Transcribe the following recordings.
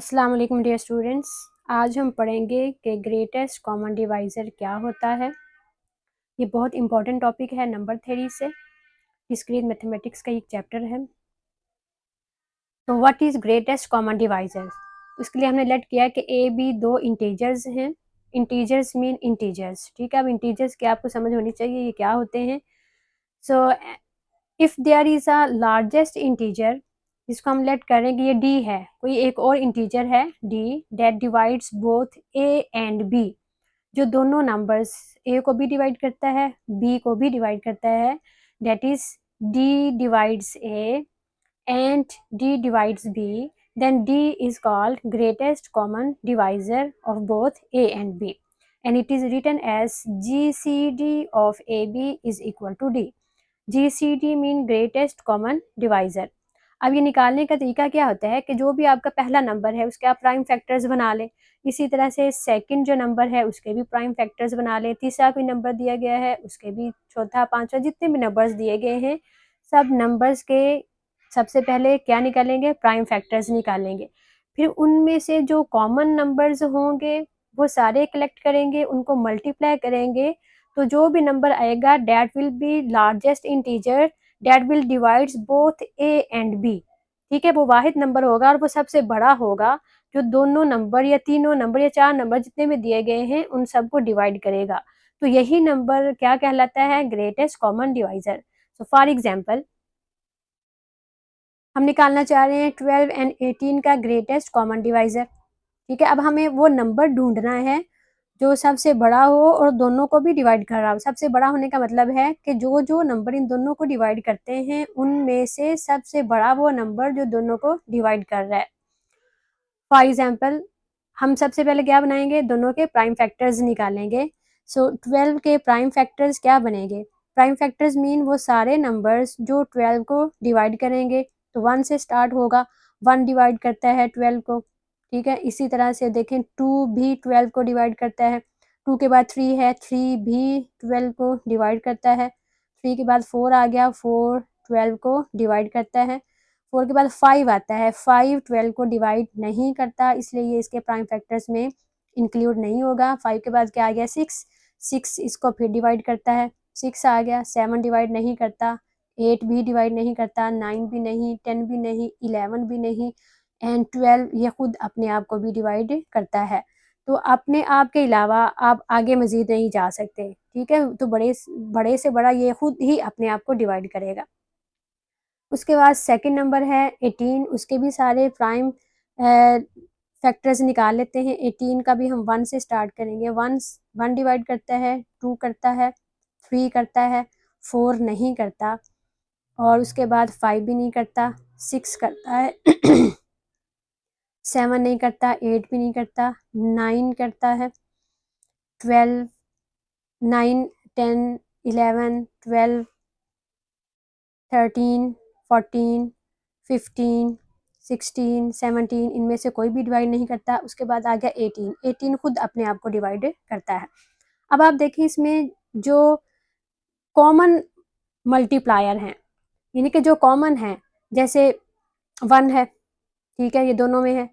अस्सलाम वालेकुम dear students. आज हम पढ़ेंगे कि ग्रेटेस्ट कॉमन डिवाइज़र क्या होता है। ये बहुत इंपॉर्टेंट टॉपिक है नंबर थ्योरी से। डिस्क्रीट मैथमेटिक्स का एक चैप्टर है। तो what is greatest common divisor? उसके लिए हमने लेट किया कि ए बी दो इंटीजर्स हैं। इंटीजर्स मीन इंटीजर्स, ठीक है। अब इंटीजर्स की आपको समझ होनी चाहिए ये क्या होते हैं। So if there is a largest integer, जिसको हम लेट करेंगे ये डी है, कोई एक और इंटीजर है D that divides both A and B, जो दोनों नंबर्स ए को भी डिवाइड करता है बी को भी डिवाइड करता है, that is D divides A and d divides b, then d is called greatest common divisor of both a and b, and it is written as gcd of ab is equal to d. gcd mean greatest common divisor. अब ये निकालने का तरीका क्या होता है कि जो भी आपका पहला नंबर है उसके आप प्राइम फैक्टर्स बना लें। इसी तरह से सेकंड जो नंबर है उसके भी प्राइम फैक्टर्स बना लें। तीसरा कोई नंबर दिया गया है उसके भी, चौथा पांचवा जितने भी नंबर्स दिए गए हैं सब नंबर्स के सबसे पहले क्या निकालेंगे, प्राइम फैक्टर्स निकालेंगे। फिर उनमें से जो कॉमन नंबर्स होंगे वो सारे कलेक्ट करेंगे, उनको मल्टीप्लाई करेंगे, तो जो भी नंबर आएगा that will be largest integer that will divides both A and B, ठीक है। वो वाहिद नंबर होगा और वो सबसे बड़ा होगा जो दोनों नंबर या तीनों नंबर या चार नंबर जितने भी दिए गए हैं उन सबको डिवाइड करेगा। तो यही नंबर क्या कहलाता है, greatest common divisor. So for example हम निकालना चाह रहे हैं 12 एंड 18 का ग्रेटेस्ट कॉमन डिवाइजर, ठीक है। अब हमें वो नंबर ढूंढना है जो सबसे बड़ा हो और दोनों को भी डिवाइड कर रहा हो। सबसे बड़ा होने का मतलब है कि जो जो नंबर इन दोनों को डिवाइड करते हैं उनमें से सबसे बड़ा वो नंबर जो दोनों को डिवाइड कर रहा है। फॉर एग्जाम्पल हम सबसे पहले क्या बनाएंगे, दोनों के प्राइम फैक्टर्स निकालेंगे। सो 12 के प्राइम फैक्टर्स क्या बनेंगे, प्राइम फैक्टर्स मीन वो सारे नंबर्स जो 12 को डिवाइड करेंगे। तो 1 से स्टार्ट होगा, 1 डिवाइड करता है 12 को, ठीक है। इसी तरह से देखें 2 भी 12 को डिवाइड करता है। 2 के बाद 3 है, 3 भी 12 को डिवाइड करता है। 3 के बाद 4 आ गया, 4 12 को डिवाइड करता है। 4 के बाद 5 आता है, 5 12 को डिवाइड नहीं करता, इसलिए ये इसके प्राइम फैक्टर्स में इंक्लूड नहीं होगा। 5 के बाद क्या आ गया, 6, 6 इसको फिर डिवाइड करता है, 6 आ गया। 7 डिवाइड नहीं करता, 8 भी डिवाइड नहीं करता, 9 भी नहीं, 10 भी नहीं, 11 भी नहीं, एंड 12 ये खुद अपने आप को भी डिवाइड करता है। तो अपने आप के अलावा आप आगे मजीद नहीं जा सकते, ठीक है। तो बड़े से बड़ा ये खुद ही अपने आप को डिवाइड करेगा। उसके बाद सेकंड नंबर है 18, उसके भी सारे प्राइम फैक्टर्स निकाल लेते हैं। 18 का भी हम 1 से स्टार्ट करेंगे। 1 डिवाइड करता है, 2 करता है, 3 करता है, 4 नहीं करता, और उसके बाद 5 भी नहीं करता, 6 करता है 7 नहीं करता, 8 भी नहीं करता, 9 करता है, 12, 9, 10, 11, 12, 13, 14, 15, 16, 17, इनमें से कोई भी डिवाइड नहीं करता। उसके बाद आ गया 18, 18 खुद अपने आप को डिवाइड करता है। अब आप देखिए इसमें जो कॉमन मल्टीप्लायर हैं, यानी कि जो कॉमन है, जैसे 1 है, ठीक है, ये दोनों में है,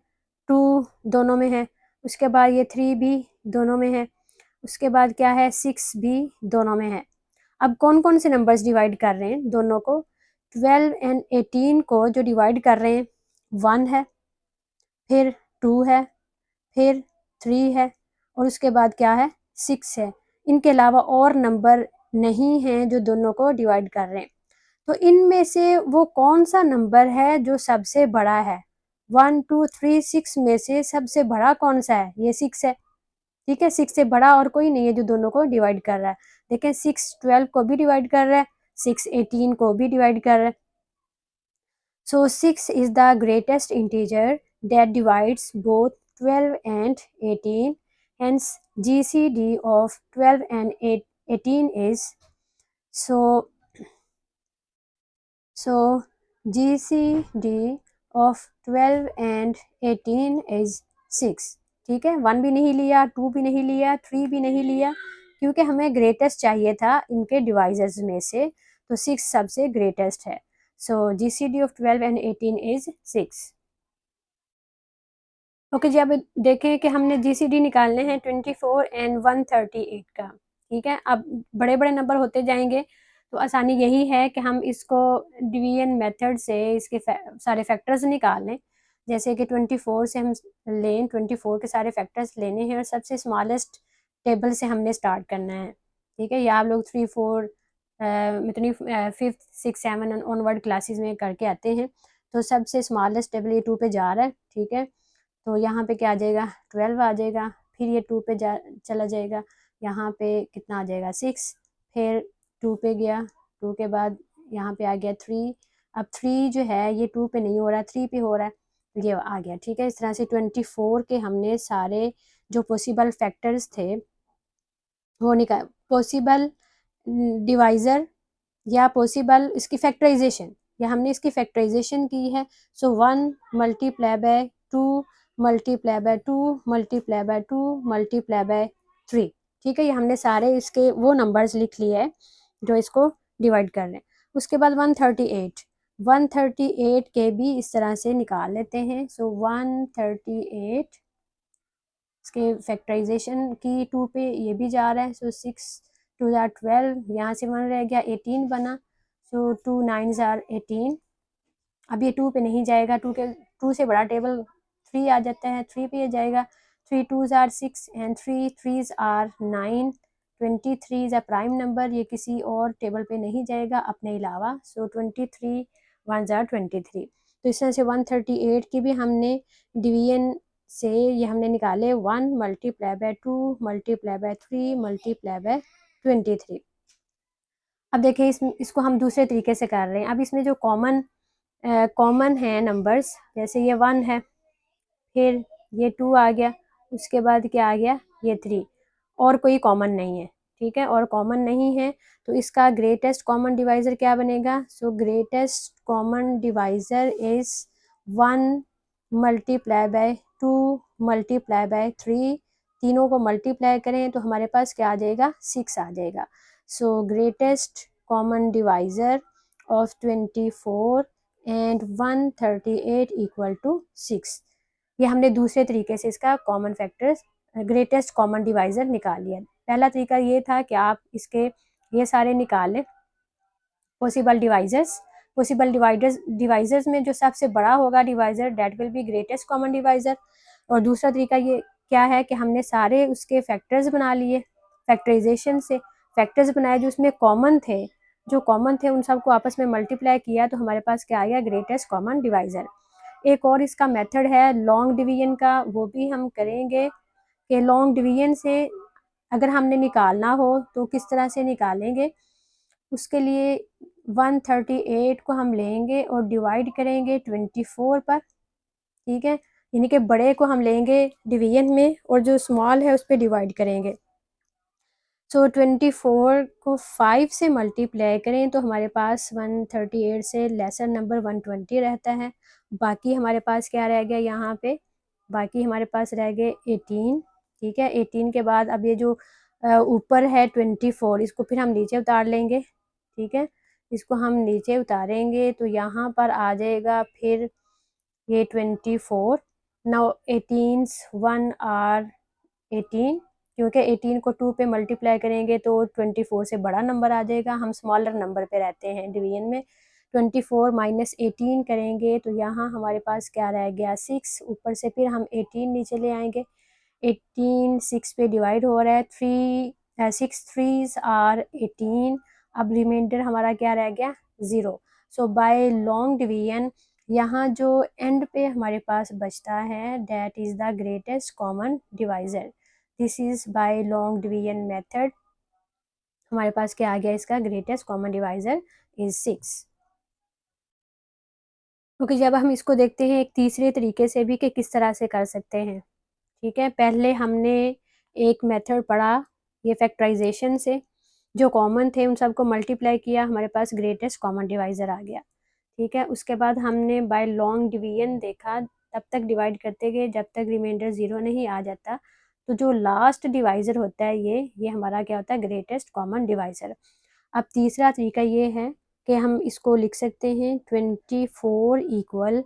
2 दोनों में है, उसके बाद ये 3 भी दोनों में है, उसके बाद क्या है 6 भी दोनों में है। अब कौन कौन से नंबर्स डिवाइड कर रहे हैं दोनों को, 12 एंड 18 को जो डिवाइड कर रहे हैं 1 है, फिर 2 है, फिर 3 है, और उसके बाद क्या है 6 है। इनके अलावा और नंबर नहीं हैं जो दोनों को डिवाइड कर रहे हैं। तो इनमें से वो कौन सा नंबर है जो सबसे बड़ा है, 1 2 3 6 में से सबसे बड़ा कौन सा है, ये 6 है, ठीक है। 6 से बड़ा और कोई नहीं है जो दोनों को डिवाइड कर रहा है। देखें 6 12 को भी डिवाइड कर रहा है, 6 18 को भी डिवाइड कर रहा है। So 6 is the greatest integer that divides both 12 and 18. Hence GCD of 12 and 18 is so GCD of 12 and 18 is 6, ठीक है। 1 भी नहीं लिया, 2 भी नहीं लिया, 3 भी नहीं लिया, क्योंकि हमें ग्रेटेस्ट चाहिए था इनके डिवाइजर्स में से, तो 6 सबसे ग्रेटेस्ट है। So GCD of 12 and 18 is 6. Okay जी, अब देखें कि हमने जीसीडी निकालने हैं 24 एंड 138 का। ठीक है, अब बड़े बड़े नंबर होते जाएंगे तो आसानी यही है कि हम इसको डिवीजन मेथड से इसके सारे फैक्टर्स निकाल लें। जैसे कि 24 से हम लें, 24 के सारे फैक्टर्स लेने हैं और सबसे स्मॉलेस्ट टेबल से हमने स्टार्ट करना है। ठीक है, या आप लोग 3 4 इतनी 5th 6 7 ऑनवर्ड क्लासेस में करके आते हैं। तो सबसे स्मॉलेस्ट टेबल ये 2 पे जा रहा है। ठीक है, तो यहाँ पे क्या आ जाएगा 12 आ जाएगा, फिर ये 2 पे चला जाएगा, यहाँ पे कितना आ जाएगा 6, फिर 2 पे गया, 2 के बाद यहाँ पे आ गया 3। अब 3 जो है ये 2 पे नहीं हो रहा, 3 पे हो रहा है, ये आ गया। ठीक है, इस तरह से 24 के हमने सारे जो पॉसिबल फैक्टर्स थे वो निकाल, पॉसिबल डिवाइज़र या पॉसिबल इसकी फैक्टराइजेशन, या हमने इसकी फैक्टराइजेशन की है। सो 1 multiply by 2 multiply by 2 multiply by 2 multiply by 3। ठीक है, ये हमने सारे इसके वो नंबर्स लिख लिए हैं जो इसको डिवाइड कर रहे हैं। उसके बाद 138, 138 के भी इस तरह से निकाल लेते हैं। सो 138 इसके फैक्टराइजेशन की 2 पे ये भी जा रहा है। सो 6 2 ज़ार 12, यहाँ से 1 रह गया, 18 बना। सो 2 9 ज़ार 18। अब ये 2 पे नहीं जाएगा, 2 से बड़ा टेबल 3 आ जाता है, 3 पे ये जाएगा। 3 2 are 6 and 3 3s are 9। 23 is a prime number, ये किसी और टेबल पे नहीं जाएगा अपने अलावा। सो 23 1 ज़ार 23। तो इस तरह से 138 की भी हमने डिवीजन से ये हमने निकाले 1 multiply by 2 multiply by 3 multiply by 23। अब देखिए इसको हम दूसरे तरीके से कर रहे हैं। अब इसमें जो कॉमन है नंबर्स, जैसे ये 1 है, फिर ये 2 आ गया, उसके बाद क्या आ गया ये 3, और कोई कॉमन नहीं है। ठीक है, और कॉमन नहीं है तो इसका ग्रेटेस्ट कॉमन डिवाइज़र क्या बनेगा। सो greatest common divisor is 1 multiply by 2 multiply by 3। तीनों को मल्टीप्लाई करें तो हमारे पास क्या आ जाएगा 6 आ जाएगा। So greatest common divisor of 24 and 138 equal to 6। ये हमने दूसरे तरीके से इसका common factors greatest common divisor निकाल लिया। पहला तरीका ये था कि आप इसके ये सारे निकाल लें पॉसिबल डिवाइज़र्स। पॉसिबल डिवाइज़र्स में जो सबसे बड़ा होगा divisor that will B greatest common divisor. और दूसरा तरीका ये क्या है कि हमने सारे उसके फैक्टर्स बना लिए, फैक्टराइजेशन से फैक्टर्स बनाए जो उसमें कॉमन थे, जो कॉमन थे उन सबको आपस में मल्टीप्लाई किया तो हमारे पास क्या आ गया ग्रेटेस्ट कॉमन डिवाइज़र। एक और इसका मेथड है लॉन्ग डिवीजन का, वो भी हम करेंगे कि लॉन्ग डिवीजन से अगर हमने निकालना हो तो किस तरह से निकालेंगे। उसके लिए 138 को हम लेंगे और डिवाइड करेंगे 24 पर। ठीक है, यानी कि बड़े को हम लेंगे डिवीजन में और जो स्मॉल है उस पर डिवाइड करेंगे। सो 24 को 5 से मल्टीप्लाई करें तो हमारे पास 138 से लेसर नंबर 120 रहता है। बाकी हमारे पास क्या रह गया यहाँ पे, बाकी हमारे पास रह गए 18। ठीक है, 18 के बाद अब ये जो ऊपर है 24, इसको फिर हम नीचे उतार लेंगे। ठीक है, इसको हम नीचे उतारेंगे तो यहाँ पर आ जाएगा फिर ये 24। नाउ 18s 1 आर 18, क्योंकि 18 को 2 पे मल्टीप्लाई करेंगे तो 24 से बड़ा नंबर आ जाएगा, हम स्मॉलर नंबर पे रहते हैं डिवीजन में। 24 माइनस 18 करेंगे तो यहाँ हमारे पास क्या रह गया 6, ऊपर से फिर हम 18 नीचे ले आएंगे। 18 6 पे डिवाइड हो रहा है, 6 3s आर 18। अब रिमाइंडर हमारा क्या रह गया 0। सो बाय लॉन्ग डिवीजन यहाँ जो एंड पे हमारे पास बचता है that is the greatest common divisor. This is by long division method, हमारे पास क्या आ गया इसका greatest common divisor is 6। Okay, जब हम इसको देखते हैं एक तीसरे तरीके से भी कि किस तरह से कर सकते हैं। ठीक है, पहले हमने एक मेथड पढ़ा ये फैक्टराइजेशन से, जो कॉमन थे उन सबको मल्टीप्लाई किया, हमारे पास ग्रेटेस्ट कॉमन डिवाइज़र आ गया। ठीक है, उसके बाद हमने बाय लॉन्ग डिवीजन देखा, तब तक डिवाइड करते गए जब तक रिमाइंडर 0 नहीं आ जाता। तो जो लास्ट डिवाइज़र होता है ये हमारा क्या होता है ग्रेटेस्ट कॉमन डिवाइज़र। अब तीसरा तरीका ये है कि हम इसको लिख सकते हैं 24 इक्वल,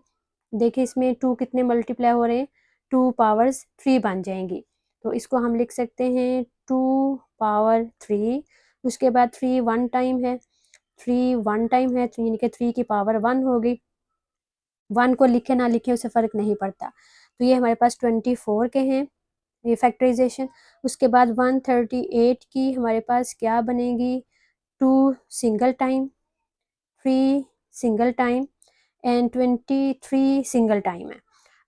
देखिए इसमें 2 कितने मल्टीप्लाई हो रहे हैं, 2 पावर्स 3 बन जाएंगी। तो इसको हम लिख सकते हैं 2 पावर 3। उसके बाद 3 1 टाइम है, 3 1 टाइम है, 3 यानी कि 3 की पावर 1 होगी। 1 को लिखे ना लिखे उससे फ़र्क नहीं पड़ता। तो ये हमारे पास 24 के हैं ये फैक्टराइजेशन। उसके बाद 138 की हमारे पास क्या बनेगी, 2 single time, 3 single time and 23 single time है।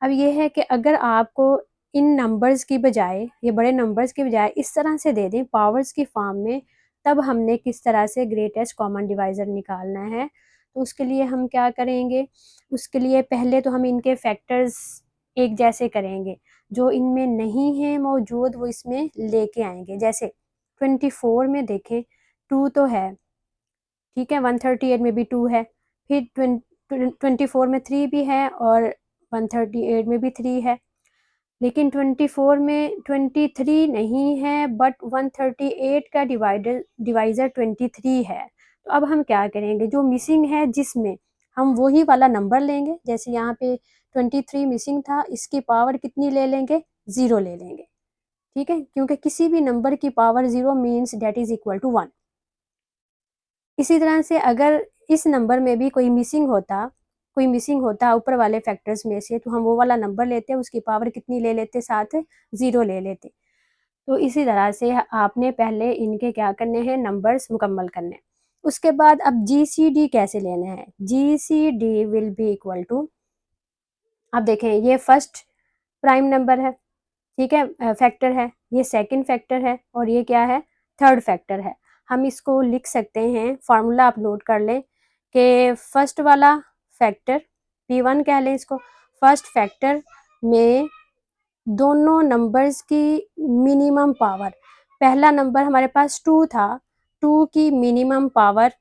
अब ये है कि अगर आपको इन नंबर्स की बजाय, ये बड़े नंबर्स की बजाय इस तरह से दे दें पावर्स की फॉर्म में, तब हमने किस तरह से ग्रेटेस्ट कॉमन डिवाइज़र निकालना है। तो उसके लिए हम क्या करेंगे, उसके लिए पहले तो हम इनके फैक्टर्स एक जैसे करेंगे, जो इनमें नहीं है मौजूद वो इसमें लेके आएंगे। जैसे 24 में देखें 2 तो है, ठीक है, 138 में भी 2 है, फिर 24 में 3 भी है और 138 में भी 3 है, लेकिन 24 में 23 नहीं है, बट 138 का डिवाइज़र 23 है। तो अब हम क्या करेंगे, जो मिसिंग है जिसमें हम वही वाला नंबर लेंगे। जैसे यहाँ पे 23 मिसिंग था, इसकी पावर कितनी ले लेंगे, 0 ले लेंगे, ठीक है, क्योंकि किसी भी नंबर की power 0 means that is equal to 1। इसी तरह से अगर इस नंबर में भी कोई मिसिंग होता ऊपर वाले फैक्टर्स में से, तो हम वो वाला नंबर लेते, उसकी पावर कितनी ले लेते, साथ 0 ले लेते। तो इसी तरह से आपने पहले इनके क्या करने हैं, नंबर्स मुकम्मल करने। उसके बाद अब GCD कैसे लेना है, GCD will be equal to, अब देखें ये फर्स्ट प्राइम नंबर है, ठीक है, फैक्टर है, ये सेकंड फैक्टर है और ये क्या है, थर्ड फैक्टर है। हम इसको लिख सकते हैं, फार्मूला आप नोट कर लें कि फर्स्ट वाला फैक्टर P1 कह लें इसको, फर्स्ट फैक्टर में दोनों नंबर्स की मिनिमम पावर, पहला नंबर हमारे पास 2 था, 2 की मिनिमम पावर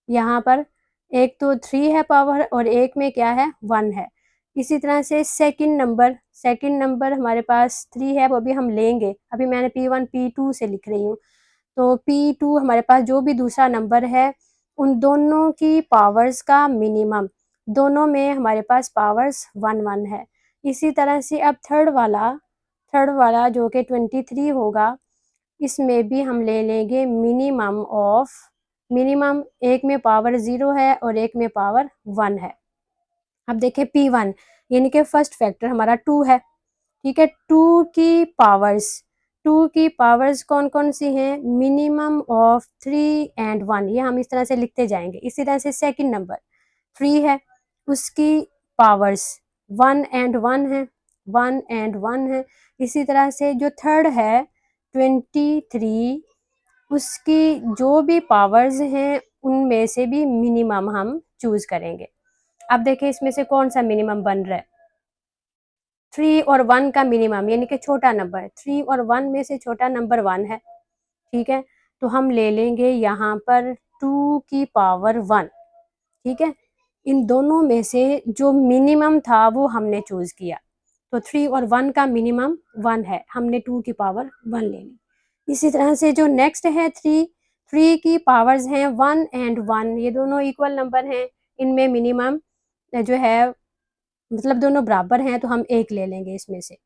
यहाँ पर एक तो 3 है पावर और एक में क्या है, 1 है। इसी तरह से सेकंड नंबर हमारे पास 3 है, वो भी हम लेंगे, अभी मैंने P1 P2 से लिख रही हूँ। तो P2 हमारे पास जो भी दूसरा नंबर है, उन दोनों की पावर्स का मिनिमम, दोनों में हमारे पास पावर्स 1 1 है। इसी तरह से अब थर्ड वाला जो कि 23 होगा, इसमें भी हम ले लेंगे मिनिमम एक में पावर 0 है और एक में पावर 1 है। अब देखें P1 यानी कि फर्स्ट फैक्टर हमारा 2 है, ठीक है, 2 की पावर्स कौन कौन सी हैं, मिनिमम ऑफ 3 एंड 1, ये हम इस तरह से लिखते जाएंगे। इसी तरह से सेकंड नंबर 3 है, उसकी पावर्स 1 एंड 1 है, 1 एंड 1 है। इसी तरह से जो थर्ड है 23, उसकी जो भी पावर्स हैं उनमें से भी मिनिमम हम चूज करेंगे। अब देखिए इसमें से कौन सा मिनिमम बन रहा है, 3 और 1 का मिनिमम यानी कि छोटा नंबर, 3 और 1 में से छोटा नंबर 1 है, ठीक है, तो हम ले लेंगे यहाँ पर 2 की पावर 1, ठीक है, इन दोनों में से जो मिनिमम था वो हमने चूज किया। तो 3 और 1 का मिनिमम 1 है, हमने 2 की पावर 1 ले ली। इसी तरह से जो नेक्स्ट है 3 की पावर्स हैं 1 एंड 1, ये दोनों इक्वल नंबर हैं, इनमें मिनिमम जो है मतलब दोनों बराबर हैं, तो हम एक ले लेंगे, इसमें से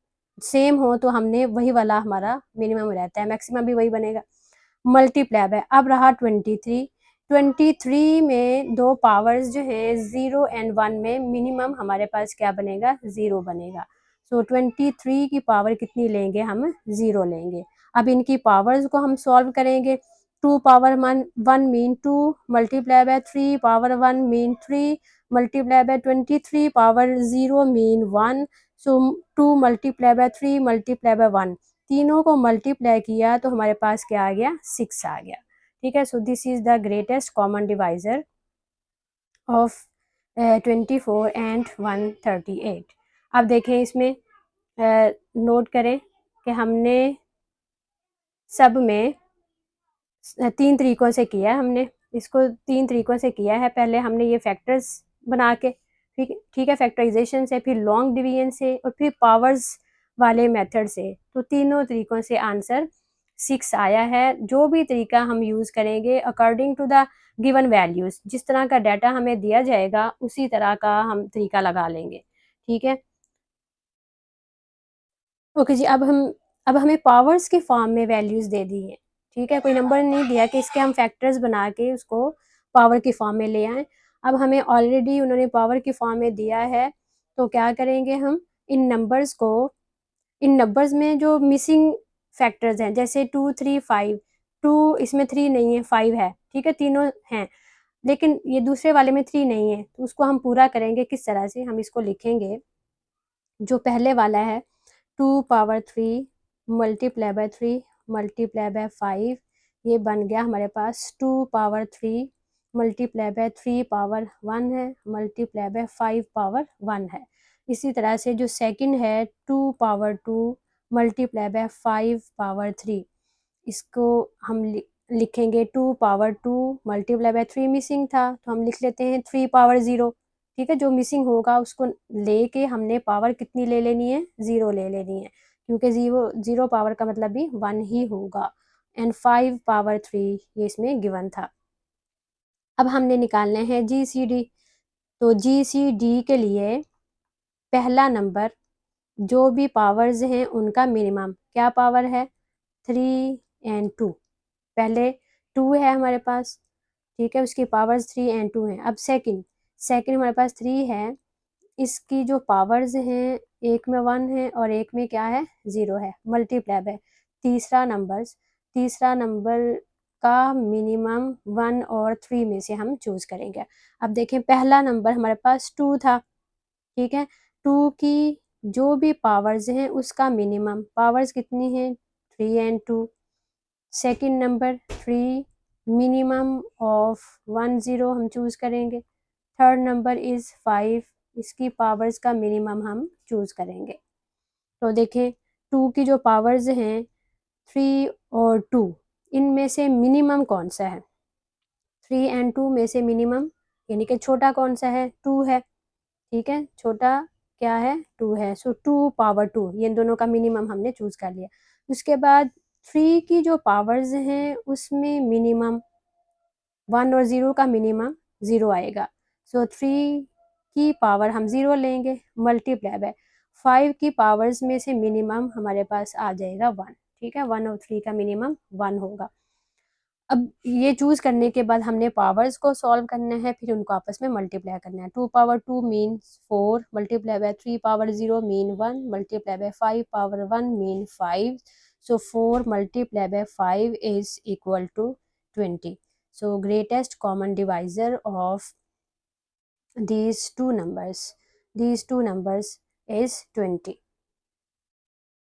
सेम हो तो हमने वही वाला हमारा मिनिमम रहता है, मैक्सिमम भी वही बनेगा। मल्टीप्लाई बाय, अब रहा 23 में दो पावर्स जो है 0 एंड 1 में मिनिमम हमारे पास क्या बनेगा, 0 बनेगा। सो 23 की पावर कितनी लेंगे, हम 0 लेंगे। अब इनकी पावर्स को हम सॉल्व करेंगे, 2 power 1 mean 2 multiply by 3 power 1 mean 3 multiply by 23 power 0 mean 1। So 2 multiply by 3 multiply by 1, तीनों को मल्टीप्लाई किया तो हमारे पास क्या आ गया, 6 आ गया, ठीक है। So this is the greatest common divisor of 24 and 138। अब देखें इसमें नोट करें कि हमने सब में 3 तरीकों से किया है, हमने इसको 3 तरीकों से किया है। पहले हमने ये फैक्टर्स बना के, ठीक है, फैक्टराइजेशन से, फिर लॉन्ग डिवीजन से और फिर पावर्स वाले मेथड से। तो तीनों तरीकों से आंसर 6 आया है। जो भी तरीका हम यूज़ करेंगे according to the given values, जिस तरह का डाटा हमें दिया जाएगा उसी तरह का हम तरीका लगा लेंगे, ठीक है। ओके जी, अब हमें पावर्स के फॉर्म में वैल्यूज दे दी है, ठीक है, कोई नंबर नहीं दिया कि इसके हम फैक्टर्स बना के उसको पावर की फॉर्म में ले आए। अब हमें ऑलरेडी उन्होंने पावर की फॉर्म में दिया है, तो क्या करेंगे हम इन नंबर्स में जो मिसिंग फैक्टर्स हैं, जैसे 2 3 5, 2 इसमें 3 नहीं है, 5 है, ठीक है, तीनों हैं, लेकिन ये दूसरे वाले में 3 नहीं है, तो उसको हम पूरा करेंगे किस तरह से, हम इसको लिखेंगे, जो पहले वाला है 2 power 3 multiply by 3 multiply by 5, ये बन गया हमारे पास 2 पावर 3 मल्टीप्लाई बाय 3 पावर 1 है, मल्टीप्लाई बाय 5 पावर 1 है। इसी तरह से जो सेकंड है 2 पावर 2 मल्टीप्लाई बाय 5 पावर 3, इसको हम लिखेंगे 2 पावर 2 मल्टीप्लाई बाय 3 मिसिंग था, तो हम लिख लेते हैं 3 पावर 0, ठीक है, जो मिसिंग होगा उसको लेके हमने पावर कितनी ले लेनी है, 0 ले लेनी है, क्योंकि 0 पावर का मतलब भी 1 ही होगा। एंड 5 पावर 3 ये इसमें गिवन था। अब हमने निकालने हैं GCD, तो GCD के लिए पहला नंबर जो भी पावर्स हैं उनका मिनिमम, क्या पावर है, 3 एंड 2, पहले 2 है हमारे पास, ठीक है, उसकी पावर्स 3 एंड 2 हैं। अब सेकंड हमारे पास 3 है, इसकी जो पावर्स हैं एक में 1 है और एक में क्या है, 0 है, मल्टीप्लाई बाय तीसरा नंबर का मिनिमम 1 और 3 में से हम चूज करेंगे। अब देखें पहला नंबर हमारे पास 2 था, ठीक है, 2 की जो भी पावर्स हैं उसका मिनिमम, पावर्स कितनी हैं, 3 and 2, second number 3 minimum of 1 0 हम चूज करेंगे, थर्ड नंबर इज 5, इसकी पावर्स का मिनिमम हम चूज करेंगे। तो देखें 2 की जो पावर्स हैं 3 और 2, इनमें से मिनिमम कौन सा है, 3 एंड 2 में से मिनिमम, यानी कि छोटा कौन सा है, 2 है, ठीक है, छोटा क्या है, 2 है, सो 2 पावर 2, ये दोनों का मिनिमम हमने चूज कर लिया। उसके बाद 3 की जो पावर्स हैं उसमें मिनिमम 1 और 0 का मिनिमम 0 आएगा, सो 3 की पावर हम 0 लेंगे, मल्टीप्लाई बाय 5 की पावर्स में से मिनिमम हमारे पास आ जाएगा 1, ठीक है, 1 और 3 का मिनिमम 1 होगा। अब ये चूज करने के बाद हमने पावर्स को सॉल्व करना है, फिर उनको आपस में मल्टीप्लाई करना है। 2 power 2 means 4 multiply by 3 power 0 mean 1 multiply by 5 power 1 mean 5, so 4 multiplied by 5 is equal to 20. So greatest common divisor of these two numbers is 20.